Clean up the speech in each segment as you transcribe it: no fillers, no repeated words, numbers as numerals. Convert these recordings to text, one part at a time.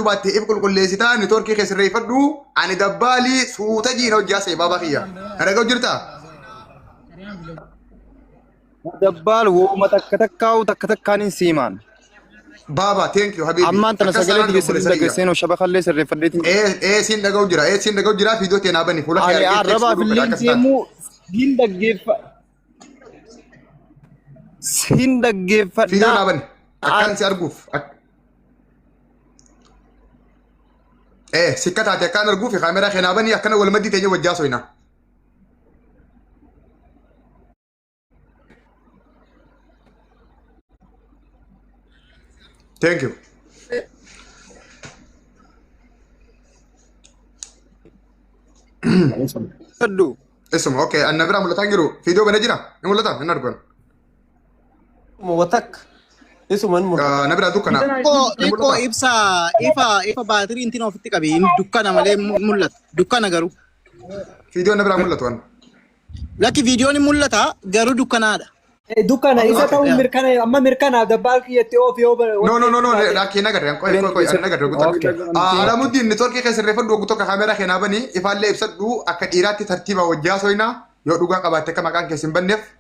باتي إبكل كل ليسيتا نتوركي خسر يفدو عن دبالي سوتا جينا جاسي بابا خيا أنا جو جرتا دبال وما تكتكاو تكتكانين سيمان بابا ثانك يو حبيبي أما أنت نسجلت جسر دقسين وشبكة اللي سر فديتين إيه سين دقو جرا إيه سين دقو جرا فيديو تنا بني فولا على عربة في الليل تيمو سين دقيف سين دقيف فيديو نابني أكان سيرجوف إيه سكتها أكان أرجوف في كاميرا خنا بني أكان ولا مدي تيجي وجاسو هنا ثانك يو فدو اسمه اوكي انا برا ولا تانجرو فيديو بنجينا ولا تا نرجون موتك اسمه من نبرا دوكنا iko ifa battery intino ofitti qabi dukkana male mul'ata dukkana garu فيديو نبرا ملتون laki video ni mul'ata garu dukkanaadha دكانة إذا تو مركنا أما مركنا دبالك يتيو فيو نو نو نو نو لكن نقدر كوي انا نقدر قلت على مود النتورك كسر ريفن دو قلت كاميرا خنا بني يفعل يبسدو اكديرات ترتيبا وجاسوينا يو دوغا قبات كما كان كسم بنف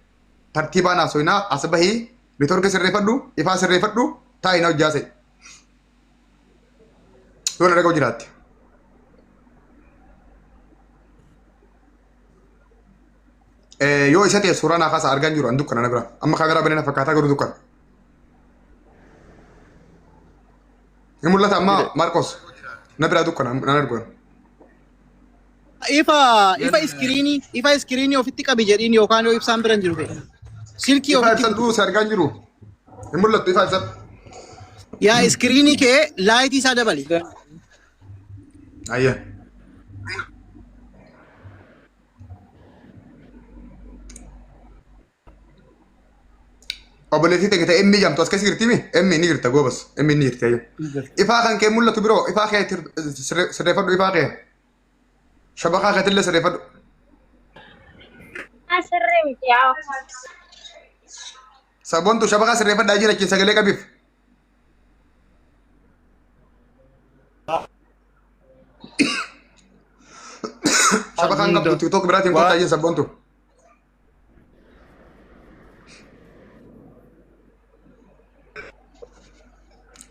ترتيبا ناسوينا اصبحي نتورك كسر ريفن دو يفعل سر ريفن دو تاينا وجاسي دون رجو جرات yoo isatti suuraa naafas argan jiru andu kana nabra amma kaameraa banana fakkaata garu dukan mul'ata amma Marcos nabra dukan nan argon ifa iskiriini ofitti qabi jedhiin yookaan yoo ibsaan biran jiru ta'e silkii ofitti ibsan du sargan jiru mul'atu ifa ibsan yaa iskiriini kee laayitii isaa dabali ayya obboleettii ta'e emmi jamtu as keessa girtimi emmi ni girta gobas emmi ni girta ifaa kan kee mul'atu biroo ifaa kee sirreeffadhu ifaa kee shabakaa kee tille sirreeffadhu asirree miti yaa sabontu shabakaa sirreeffadhaa jira achiin sagalee qabiif shabakaan qabdu tiktok biraatiin kottaa jiin sabontu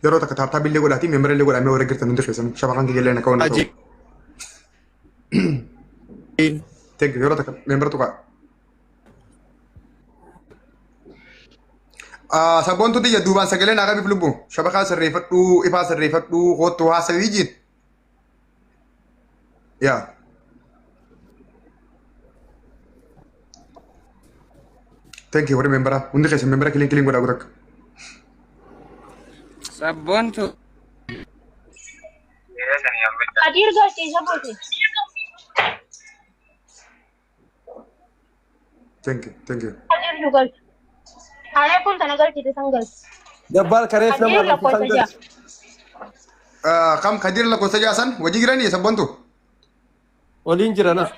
yeroo takka taaptaa billee godhaatii meembara illee godhamee warra girtan hundi keessan shabakaan kiyyalee na kawan ta'u. Thank you yeroo takka meembara tuqaa. Sabboontu tiyya duubaan sagalee naa qabiif lubbu shabakaa sirreeffadhu ifaa sirreeffadhu hoottu haasawii jiin. Yaa. Thank you warri meembara hundi keessan meembara kiliin godhaa gutakka. Sabontu. Kadir galti sabote. Thank you. Kadir juga. Hanya pun tanah galti itu sanggal. دبال كريف Kadir لما lapor saja. Kam kadir la kosa jasan wajib girani ya sabontu. ولين جرانا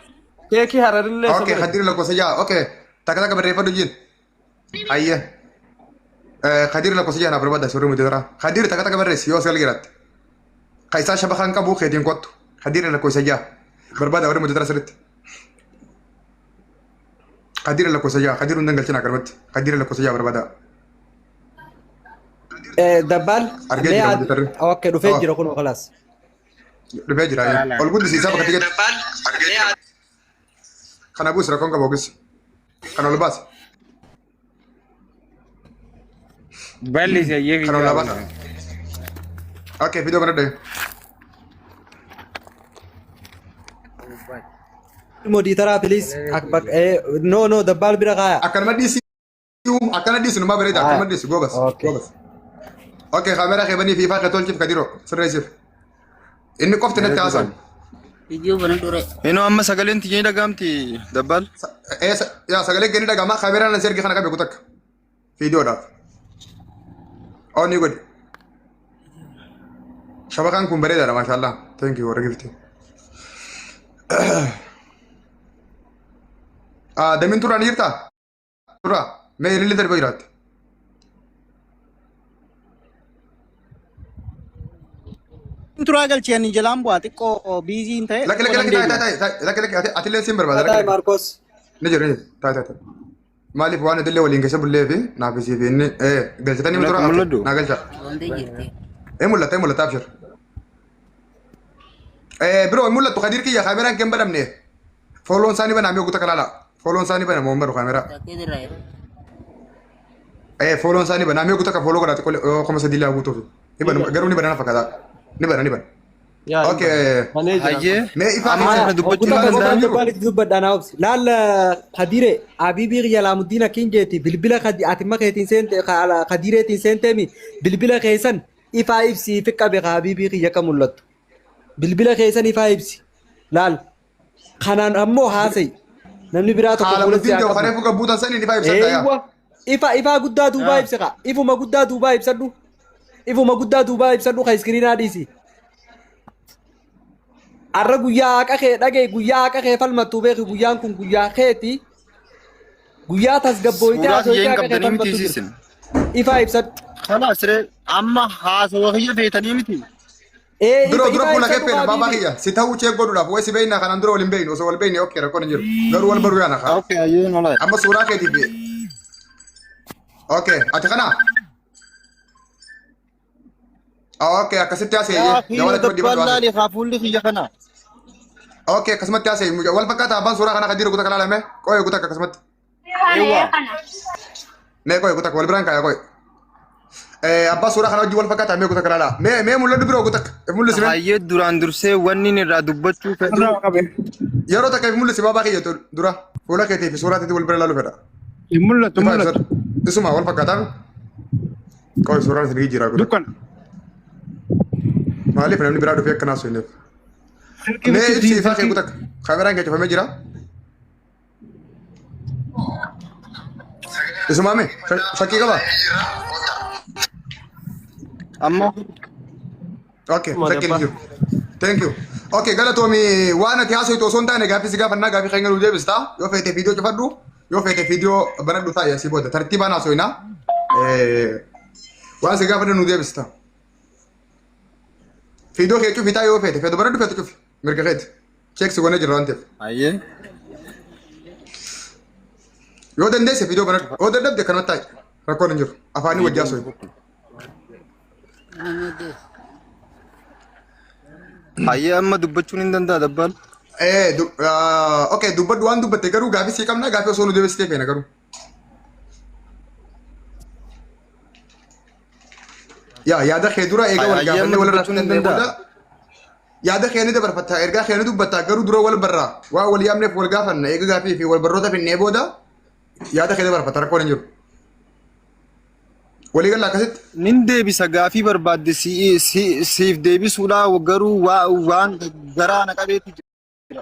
كيكي هرر اللي Okay kadir la kosa ja okay taka berrefa dujin. Ayya. Kadir la kosa ja na berbada suruh mutera. Kadir taka berres yo sekali girat. Kaisa shabakan kabu khedin kot. Kadir la kosa ja berbada orang mutera serit. Kadir la kosa ja kadir undang galcina karbat. Kadir la kosa ja berbada. دبال أرجع جرا اوكي رفيع جرا كله خلاص رفيع جرا أول كنت سيسابة كتير خنا بوس ركون كبوكس خنا لباس Bali se ye خنا لباس أوكي فيديو كنا ده مودي ترى بليز اكبر نو دبال برغايا أكن ما ديسي أكن ديسي نما بريد أكن ما ديسي جو بس أوكي خبرة خبرني في فاقة تول كيف كديرو سر يسيف إني كفت نتاسن video bana dure إنه أما سجلين تيجي دعامتي دبل إيه يا سجلك جني ده جماعة خبرة أنا سيرك خنا كبيكوتك فيديو ده أو نيجود شبكان كم بريد ما شاء الله thank you ورقفتي ده من ترى نيرتا ترى ما يريد تربيرات Inturaa galcheen jalaan bu'aa xiqqoo biiziin ta'e. Laki atileen siin barbaada. Taa'e Maarkos. Ni jiru taa'e. Maaliif waan idillee waliin keessa bullee fi naafisii fi inni galchatanii mutura naa galcha. Mul'ata abshir. Biroo mul'attu Kadir kiyya kaameraan kee hin badamne. Fooloon isaanii banaa mee guuta kalaala. Fooloon isaanii banaa moo hin badu kaameraa. Fooloon isaanii banaa mee guuta ka fooloo godhaate koma sadii laa guutuuf. Garuu ni banana fakkaata. Ni bana. Okay. Hayyee. Mee ifaa Amma dubbachuu danda'an jiru. Dubbadhaan obsi. Laal Kadire Abibii Yalaamuddin Akinjeeti bilbila atimma keetiin seente Kadireetiin seenteemi bilbila keessan ifaa ibsi fi qabe Abibii kiyya ka mul'attu. Bilbila keessan ifaa ibsi. Laal kanaan ammoo haasa'e. Namni biraa tokko fuula siyaa qabu. Kareefu gabbuutan saniin ifaa ibsadha yaa. Ifaa guddaa duubaa ibsa kaa. Ifuma guddaa duubaa ibsadhu. Ifuma guddaa duubaa ibsadhu ka iskiriinaa dhiisi. Arra guyyaa haqa kee dhagee guyyaa haqa kee falmattuu beeki guyyaan kun guyyaa keeti. Guyyaa tasgabbooyitee haasawitee haqa kee falmattuu. Ifaa ibsadhu. Kanaas amma haasawaa kiyya feetanii miti. Dura fuula kee feena baabaa kiyya si ta'uu chee godhuudhaaf way si beeyna kanaan dura wal hin beeynu osoo wal beeyne okkee rakkoon hin jiru. Garuu wal baruu yaana kaa. Okay, hayyee nolaa. Amma suuraa keetiif. Okay, ati kanaa. Okay, akkasitti haasa'e. Dabalaali hafuulli kiyya kana. Okay, akkasumatti haasa'e. Wal fakkaata abbaan suuraa kana Kadir guuta kalaalame. Qo'ee guuta akkasumatti. Nee qo'ee guuta wal biraan kaaya qo'ee. Abbaa suuraa kana wajjin wal fakkaata mee guuta kalaala. Mee mul'atu biroo guuta mul'isime. Hayyee duraan dursee wanni inni irraa dubbachuu fedhu. Yeroo takka mul'isi baabaa kiyya dura fuula keetii fi suuraa keetii wal bira ilaaluu fedha. Mul'atu mul'atu. Isuma wal fakkaata. Qo'ee suuraan isin jijjiiraa guuta. Dukkan. Maaliif namni biraa dhufee akkanaa suuneef? Mee ibsi ifaa kee guuta kaameraan kee cufamee jira. Isuma mee shakkii qabaa? Amma. Okay, shakkii jiru. Thank you. Okay, galatoomi waan ati haasawtu osoo hin taane gaaffii si gaafannaa gaaffii keenya nuu deebistaa. Yoo feete viidiyoo cufadhu yoo feete viidiyoo banadhu taa'e asii booda tartiibaan haasawinaa. Waan si gaafanne nuu deebistaa. Video kee cufi taa yoo feete feetu banadhu feetu cufi mirga keeti cheeksi goonee jirra waan ta'eef. Hayyee. Yoo dandeesse video banadhu yoo dadhabde kanatti taa'i rakkoon hin jiru afaanii wajjaa so'e. Hayyee amma dubbachuun hin danda'a dabbal. Okay dubbadhu waan dubbatte garuu gaaffii sii qabna gaaffii osoo nu deebistee feena garuu. Yaada kee dura eega wal gaafannee wal irratti hin booda yaada kee ni dabarfatta ergaa kee ni dubbatta garuu dura wal barraa waa wal yaamneef wal gaafanna eega gaaffii fi wal barroota finnee booda yaada kee dabarfatta rakkoon hin jiru. Walii galla akkasitti. Nin deebisa gaaffii barbaadde siif deebisuudha garuu waan garaa na qabeetti jira.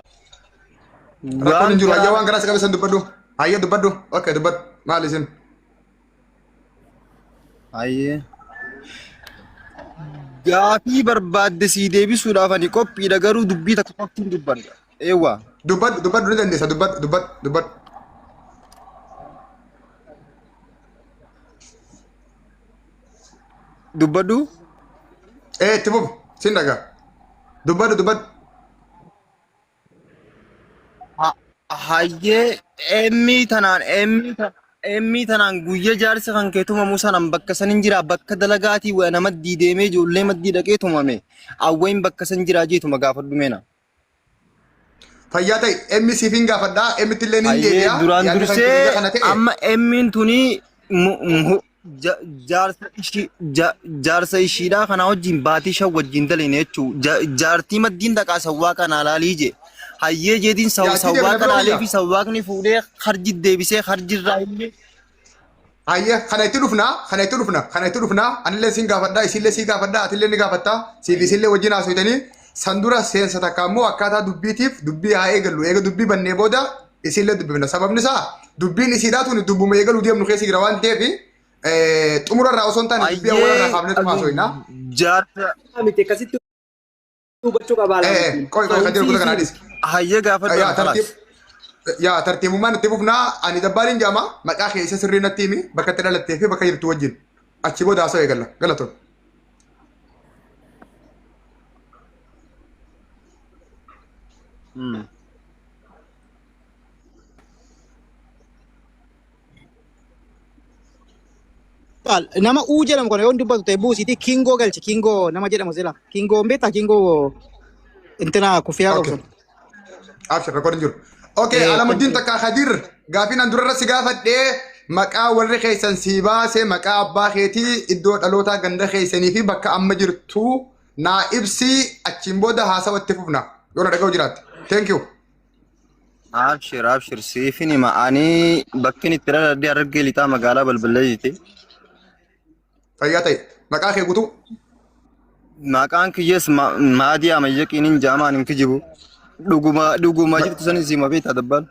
Rakkoon hin jiru hayya waan garaa si qabeessan dubbadhu hayya dubbadhu okay dubbadhu maal isin. Hayyee. Gaaffii barbaadde si deebisuudhaaf ani qophiidha garuu dubbii takka qofti hin dubbanne. Eewwa. Dubbadhu ni dandeessa dubbadhu. Dubbadhu? Itti fufi sin dhagaa. Dubbadhu. Hayyee Emmi tanaan guyyaa jaarsa kan kee tumamu sanan bakka san hin jira bakka dalagaatii waa nama diideemee ijoollee maddii dhaqee tumame awwayin bakka san jira jeetuma gaafadhu meena. Fayyaa ta'e emmi siif hin gaafadhaa emmitti illee ni deebi'a. Duraan dursee amma emmiin tuni jaarsa ishiidhaa kana wajjin baatii shan wajjin daline jechuudha. Jaartii maddiin dhaqaa sawwaa kana laalii je. Hayyee jeetiin sawwaa kanaalee fi sawwaaqni fuudhee harji deebisee harjirraa illee. Hayyee kana itti dhufna anillee siin gaafadhaa isillee sii gaafadhaa atillee ni gaafattaa siif isillee wajjin haasofitanii san dura seensa takka ammoo akkaataa dubbiitiif dubbii haa eegallu eega dubbii bannee booda isillee dubbifna sababni isaa dubbiin isiidhaa tuni dubbuma eegaluu deemnu keessa jira waan ta'eef xumurarraa osoo hin taane dubbii awwaalarraa kaafnetu haasofna. Jaarsa. Miti akkasitti hubachuu qabaa. Qoy Kadir guuta kanaa dhiisi. Hayyee gaafadhu. Yaa tartiibummaan itti fufnaa ani dabbaaliin jaama maqaa kee isa sirrii natti himi bakka itti dhalattee fi bakka jirtu wajjin achi booda haasa'u eegalla galatoon. nama uu jedhamu kana yoo dubbatu ta'e buusiiti kingoo galchi kingoo nama jedhamu sila kingoo beektaa kingoo intina kuffiyaa qabu sun. Abshir rekoordiin jiru. Okay, Alamuddin takka Khadir gaafiin an durarra si gaafadhee maqaa warri keessan si baase maqaa abbaa keetii iddoo dhalootaa ganda keessanii fi bakka amma jirtu naa ibsi achiin booda haasawa itti fufna yoo na dhaga'u jiraatte. Thank you. Abshir siifin hima ani bakkin itti dhaladhee Harargee lixaa magaalaa Balballee jirti. Fayyaa ta'e maqaa kee guutuu. Maqaan kiyyees maadii amayyaqiin jaamaan hin kijibu. Dhuguma jirtu sanis hima beektaa dabbal.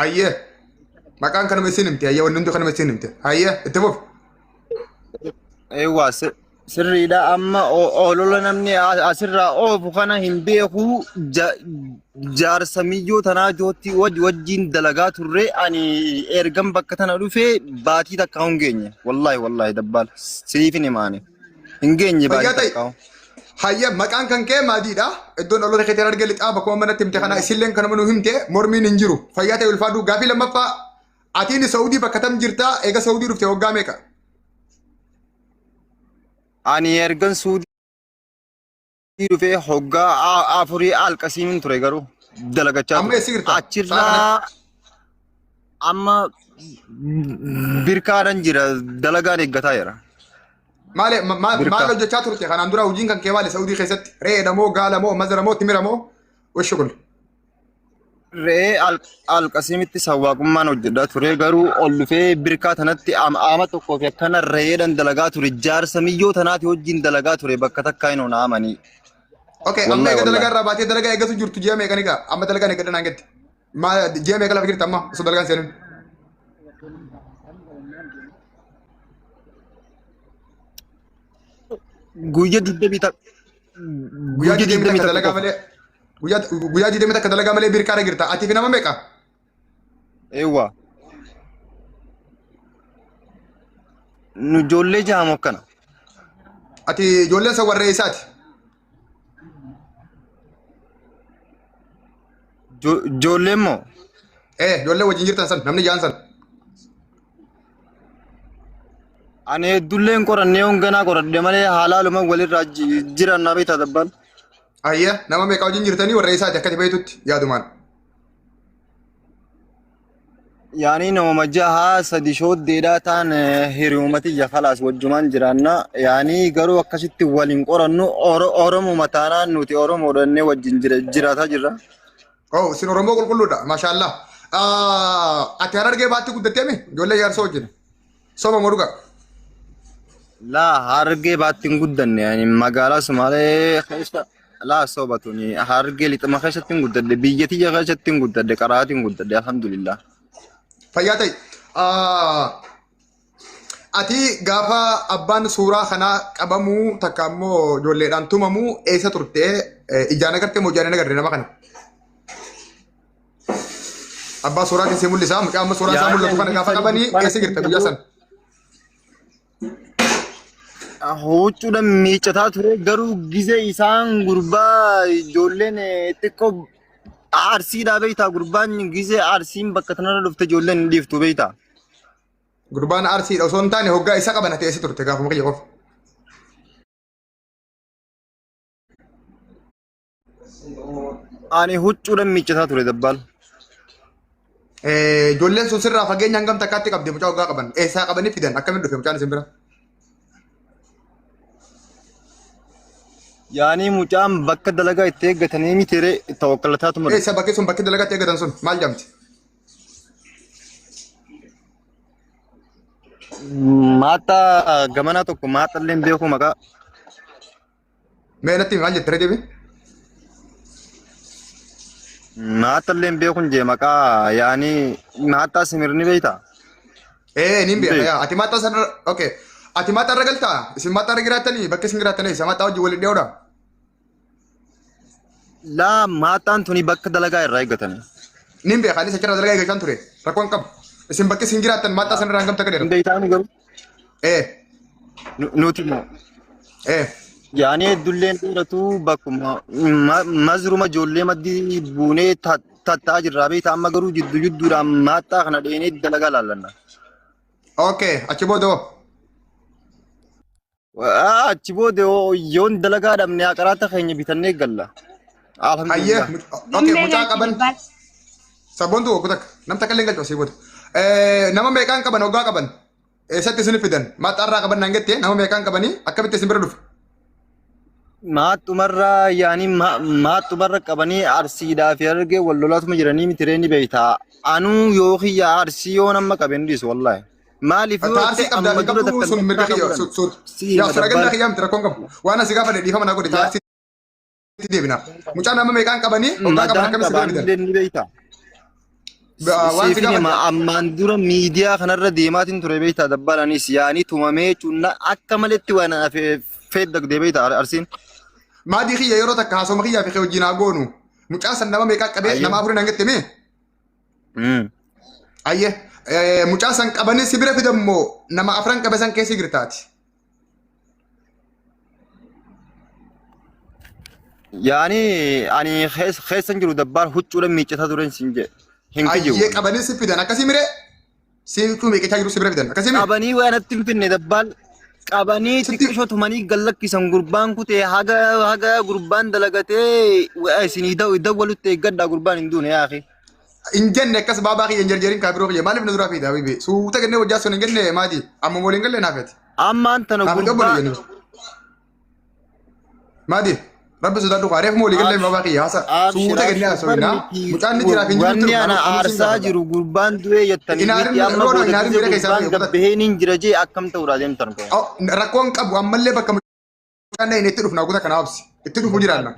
Ayyee maqaan kanuma isin himte ayyee wanni hundi kanuma isin himte ayyee itti fuf. Eewwaa sirriidha amma olola namni asirraa oofu kana hin beeku jaarsamiyyoo tanaa jootti wajjin dalagaa turre ani ergan bakka tana dhufee baatii takka hin geenye wallahi dabbal siifin himaani hin geenye baatii takka. Hayya maqaan kan kee maadiidha. Iddoon olola keetii Harargee lixaa bakkuma manatti himte kana isilleen kanuma nu himte mormiin hin jiru. Fayyaa ta'e ulfaadhu gaafii lammaffaa atiin Saudii bakka tam jirtaa eega Saudii dhufte waggaa meeqa? Ani ergan Saudii dhufee hoggaa afurii alqasiimin ture garuu dalagachaa amma eessi jirta? Achirraa amma birkaadhan jira dalagaan eeggataa jira. maal hojjechaa turte kanaan dura hojiin kan kee maali Saudii keessatti re'eedha moo gaala moo mazara moo timira moo washugul Re'ee alqasimitti sawwaaqummaan hojjedhaa ture garuu ol dhufee birkaa tanatti ama tokkoo fi akkana re'eedhaan dalagaa ture jaarsamiyyoo tanaati wajjin dalagaa ture bakka takkaa hin onaamanii. Okay, amma eega dalagaa irraa baatee dalagaa eegatu jirtu ji'a meeqa ni gaa amma dalagaan eeggadha naan jetti ji'a meeqa lafa jirti amma osoo dalagaan seenuun. Guyyaa 20 takka. Guyyaa 20 takka dalagaa malee guyyaa 20 takka dalagaa malee birkaadha jirta ati fi nama meeqa? Eewwa. Nu ijoollee jaamu akkana. Ati ijoolleen san warree isaati? Ijoolleen moo? Ijoollee wajjin jirtan san namni jaan san. Ani heddulleen qorannee honganaa qoradhe malee haalaaluma walirraa jiran na beektaa dabbaan. Ayya nama meeqa wajjin jirtanii warree isaati akkati beektutti yaadumaan. Yaani nama jaha sadi shooddeedhaa ta'an hiriyoomati khalaas wajjumaan jiraanna yaani garuu akkasitti waliin qorannu Oromoo mataanaan nuti Oromoo dhannee wajjin jiraataa jirra. Oh, sin Oromoo qulqulluudha maashaallah. Ati Harargee baatti guddattee mi ijoollee jaarsoo wajjin soba moo dhugaa? Laa Harargee baatti hin guddanne yaani magaalaa Sumaalee keessa laa sobatuni Harargee lixama keessatti hin guddadde biyyattii keessatti hin guddadde qaraatti hin guddadde alhamdulillah. Fayyaa ta'e ati gaafa abbaan suuraa kanaa qabamuu takka ammoo ijoolleedhaan tumamuu eessa turtee ijaan agartee moo ijaan agarre nama kana? Abbaa suuraa keessee mul'isa mucaa amma suuraa isaa mul'atu kana gaafa qabanii eessa jirta guyyaa sana? Huccuudhaan miicataa ture garuu gizee isaan gurbaa ijoolleen xiqqoo Arsiidhaa beektaa gurbaan gizee arsiin bakka tanarra dhufte ijoolleen hin dhiiftu beektaa. Gurbaan arsiidha osoo hin taane hoggaa isa qaban ati eessa turte gaafa muka qofa. Ani huccuudhaan miicataa ture dabbaal. Ijoolleen sun sirraa fageenya hangam takkaatti qabdi mucaa hoggaa qaban eessaa qabanii fidan akkamiin dhufe mucaan isin bira? Yaani mucaan bakka dalagaa itti eeggatanii mitiire tawakkalataa tumare. Eessa bakki sun bakki dalagaa itti eeggatan sun maal jedhamti? Maata gamanaa tokko maata illee beeku maqaa. Mee natti maal jettee deebi? Maata illee beeku jee maqaa yaani maata simirni beektaa? Niin beeka ati maata sana okay. Ati maata irra galtaa? Isin maata irra jiraatanii bakka isin jiraatanii isa maata wajjin waliin dhiyoodha? Laa maataan tuni bakka dalagaa irraa eeggatanii. Niin beeka anis achirraa dalagaa eeggachaan ture rakkoon qabu. Isin bakka isin jiraattan maataa sana irraa hangam takka dheeratu? Beektaani garuu. Nuti moo. yaani dulleen dheeratu bakkuma mazruma ijoollee maddii buunee tattaa jirraa beektaa amma garuu jidduudhaan maaxaa kana dheenee dalagaa laallanna. Okay, achi booda hoo? Achi booda yoon dalagaa dhabne aqaraata keenya bitannee galla. Hayyee, okay, mucaa qaban. Sabboontu waggoota namta kallee galchu asii booda. Nama meeqaan qaban waggaa qaban? Eessatti isin fidan? Maaxaarraa qaban naan jettee nama meeqaan qabanii akkamitti isin bira dhufe? Maaxumarraa yaani maaxumarra qabanii arsiidhaa fi argee wal lolaatuma jiranii mitireenii beektaa. Anuu yoo kiyya arsii yoo nama qaben dhiisu wallaahi. Maaliif yoo ta'e amma dura dakka sun mirga kiyya yaa suraganna kiyya miti rakkoon qabu. Waan asii gaafa dhiifama naa godhe taasii deebina. Mucaa nama meeqaan qabanii waggaa qaban akkamitti isin bira fidan? Seefin ammaan dura miidiyaa kanarra deemaatiin ture beektaa dabbalanis yaanii tumamee cunna akka maletti waan feeddagdee beektaa arsiin. Maadii kiyya yeroo takka haasoma kiyyaa fi wajjin haa goonu mucaa san nama meeqaa qabee nama afurii nan gette mee? Ayyee mucaa san qabanii si bira fidan moo nama afran qabe san keessi girtaati? Yaani ani keessan jiru dabbaal huccuudhaan miiccataa turan siin jedhe. Ayyee qabanii si fidan akkasii miree si huccuu miiccachaa jiru si bira fidan akkasii miree? Qabanii waan itti hin finne dabbaal. Qabanii xiqqishoo tumanii gallakkisan gurbaan kutee haga gurbaan dalagatee isinii dawwalutti eeggadhaa gurbaan hin duune yaa akhi. Hin jenne akkas baabaa kiyya hin jarjariin kaa biroo kiyya maaliif na duraa fiida habibi suuta kennee wajjaa sun hin jenne maati amma waliin galle naafeeti. Ammaan tana gurbaa. Maati rabbi sodaadhu qaareef moo waliin galle baabaa kiyya haasa suuta kennee haasawina mucaan ni jiraaf hin jiru. Wanni ana aarsaa jiru gurbaan du'ee jettanii amma gurbaan gabbaheen hin jira jee akkam ta'uudhaa deemtan kun. Rakkoon qabu ammallee bakka mucaan inni itti dhufu naagota kana haabsi itti dhufu jiraanna.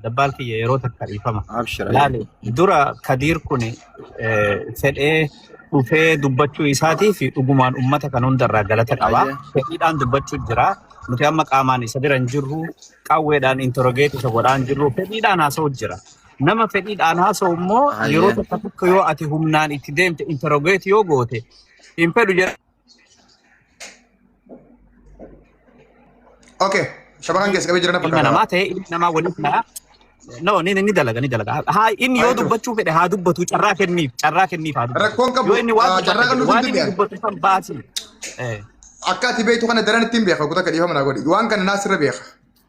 Dabbaal kiyya yeroo takka dhiifama. Abshira. Laale dura Kadiir kun fedhee dhufee dubbachuu isaatii fi dhugumaan uummata kan hundarraa galata qaba. Fedhiidhaan dubbachuu jira. Nuti amma qaamaan isa bira hin jirru qawweedhaan interrogeetii isa godhaan jirru fedhiidhaan haasa'u jira. Nama fedhiidhaan haasa'u immoo yeroo tokko yoo ati humnaan itti deemte interrogeetii yoo goote hin fedhu jira. Okay, shabakan keessa qabee jiran fakkaata. Nama ta'e nama waliin kana no ni dalaga. Haa inni yoo dubbachuu fedhe haa dubbatu carraa kenniif haa dubbatu. Rakkoon qabu yoo inni carraa kan nuti hin dubbatu san baasi. Akka ati beektu kana daran ittiin beeka kutaa kadhiifama naa godhi waan kana naasirra beeka.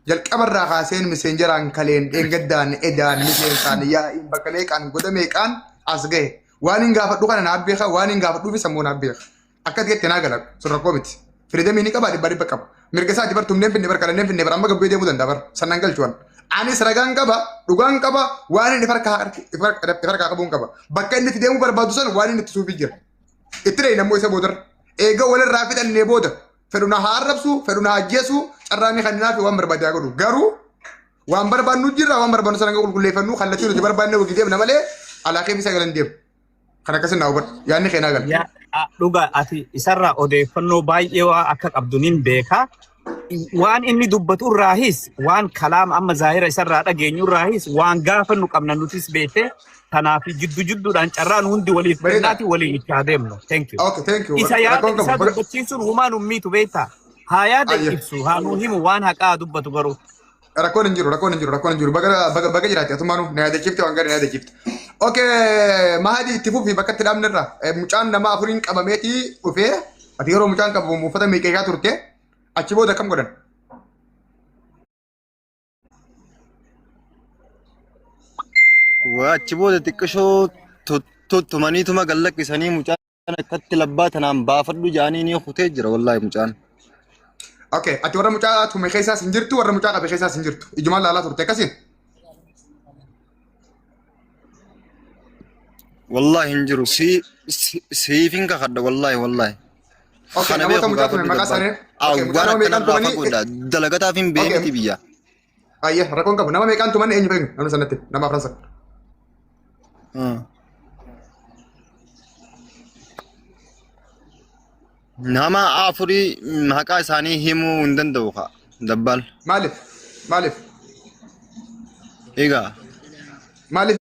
Jalqabarraa kaaseen miseenjeraan kaleen dheengaddaan edaan miseensaan yaa'iin bakka leeqaan goda meeqaan as gahe waan hin gaafadhu kana naaf beeka waan hin gaafadhuufi sammuu naaf beeka. Akka ati jettee naa gala sun rakkoo miti. Firidamii ni qaba dhibba qaba. Mirga isaati bar tumneen finne bar kalanneen finne bar amma gabbee deemuu danda'a bar sannan galchuwan. Anis ragaan qaba dhugaan qaba waan inni farkaa qabuun qaba. Bakka inni itti deemuu barbaadu san waan inni itti suufii jira. Itti dheeyin ammoo isa boodarra. Eega walirraa fidhannee booda fedhu na haa arrabsu fedhu na ajjeesu carraanii kan naaf waan barbaadaa godhu garuu waan barbaannu jirra waan barbaannu sana qulqulleeffannu kallattii nuti barbaanne wagii deemna malee alaaqeef isa galan deemu. Kan akkasin naa hubadhu yaadni keenyaa gala. Dhugaa ati isarraa odeeffannoo baay'ee waa akka qabdu nin beeka. Waan inni dubbatu irraahis waan kalaama amma zaahira isarraa dhageenyu irraahis waan gaafannu qabna nutis beekte. Kanaaf jidduudhaan carraan hundi waliif kennaati waliin itti adeemnu. Thank you. Okay, thank you. Isa yaada isaa dubbachiisuun humaan ummiitu beektaa. Haa yaada ibsu haa nuu himu waan haqaa dubbatu garuu. Rakkoon hin jiru. Baga jiraate atumaanu na yaadachiifte waan gaarii na yaadachiifte. Okay, Mahadi itti fufi bakka itti dhaabnerra. Mucaan nama afuriin qabameetii dhufee ati yeroo mucaan qabamu uffata miiqeekaa turte achi booda akkam godhan? Achi booda xiqqishoo tumaniituma gallakkisanii mucaan akkatti labbaa tanaan baafadhu jaanii ni kutee jira wallaahi mucaan. Okay, ati warra mucaa tume keessaas hin jirtu warra mucaa qabe keessaas hin jirtu. Ijumaan laalaa turte akkasiin? Wallaahi hin jiru siifin kakadha wallaahi. Okay, namoota mucaa tume maqaa isaanii. Waan akkanarraa fagoodha dalagataaf hin beekniti biyya. Ayyee rakkoon qabu nama meeqaan tuman eenyu beeknu namni sanatti nama afran sana. Nama afurii maqaa isaanii himuu hin danda'u kaa dabbaal. Maaliif? Egaa. Maaliif